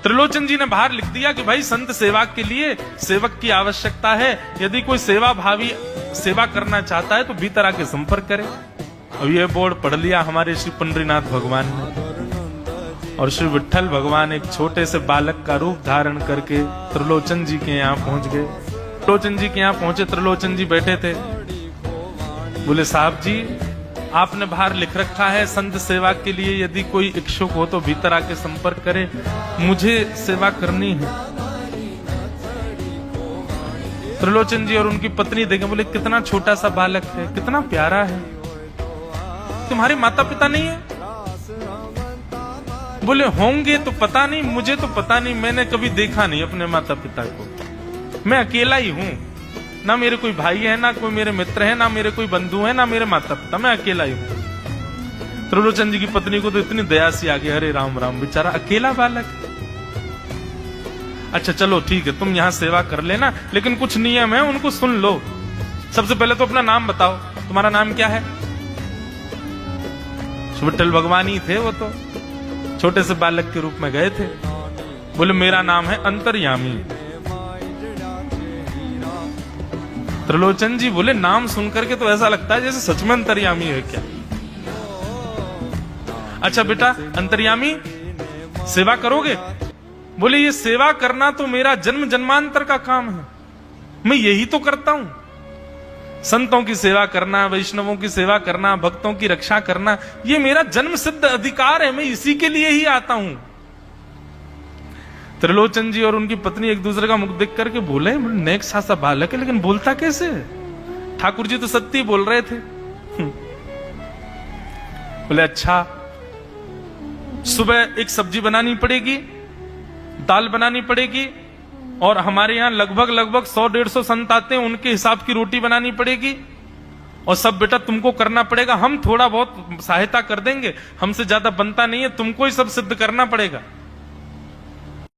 त्रिलोचन जी ने बाहर लिख दिया कि भाई संत सेवा के लिए सेवक की आवश्यकता है, यदि कोई सेवा भावी सेवा करना चाहता है तो भीतर आके संपर्क करे। अब ये बोर्ड पढ़ लिया हमारे श्री पंडरीनाथ भगवान ने, और श्री विट्ठल भगवान एक छोटे से बालक का रूप धारण करके त्रिलोचन जी के यहाँ पहुंच गए। त्रिलोचन जी के यहाँ पहुंचे, त्रिलोचन जी बैठे थे। बोले साहब जी, आपने बाहर लिख रखा है संत सेवा के लिए यदि कोई इच्छुक हो तो भीतर आके संपर्क करे, मुझे सेवा करनी है। त्रिलोचन जी और उनकी पत्नी देखे, बोले कितना छोटा सा बालक है, कितना प्यारा है, तुम्हारे माता पिता नहीं है? बोले होंगे तो पता नहीं, मुझे तो पता नहीं, मैंने कभी देखा नहीं अपने माता पिता को, मैं अकेला ही हूं, ना मेरे कोई भाई है, ना कोई मेरे मित्र है, ना मेरे कोई बंधु है, ना मेरे माता पिता, मैं अकेला ही हूं। त्रिलोचन जी की पत्नी को तो इतनी दया सी आ गई, अरे राम राम, बेचारा अकेला बालक। अच्छा चलो ठीक है, तुम यहां सेवा कर लेना, लेकिन कुछ नियम है उनको सुन लो। सबसे पहले तो अपना नाम बताओ, तुम्हारा नाम क्या है? विट्ठल भगवान ही थे वो, तो छोटे से बालक के रूप में गए थे। बोले मेरा नाम है अंतर्यामी। त्रिलोचन जी बोले नाम सुनकर के तो ऐसा लगता है जैसे सच में अंतर्यामी है क्या? अच्छा बेटा अंतर्यामी, सेवा करोगे? बोले ये सेवा करना तो मेरा जन्म जन्मांतर का काम है, मैं यही तो करता हूं। संतों की सेवा करना, वैष्णवों की सेवा करना, भक्तों की रक्षा करना, ये मेरा जन्म सिद्ध अधिकार है, मैं इसी के लिए ही आता हूं। त्रिलोचन जी और उनकी पत्नी एक दूसरे का मुख देख करके बोले, नेक सा बालक है लेकिन बोलता कैसे? ठाकुर जी तो सत्य ही बोल रहे थे। बोले अच्छा, सुबह एक सब्जी बनानी पड़ेगी, दाल बनानी पड़ेगी, और हमारे यहां लगभग 100-150 संत आते हैं, उनके हिसाब की रोटी बनानी पड़ेगी, और सब बेटा तुमको करना पड़ेगा, हम थोड़ा बहुत सहायता कर देंगे, हमसे ज्यादा बनता नहीं है, तुमको ही सब सिद्ध करना पड़ेगा।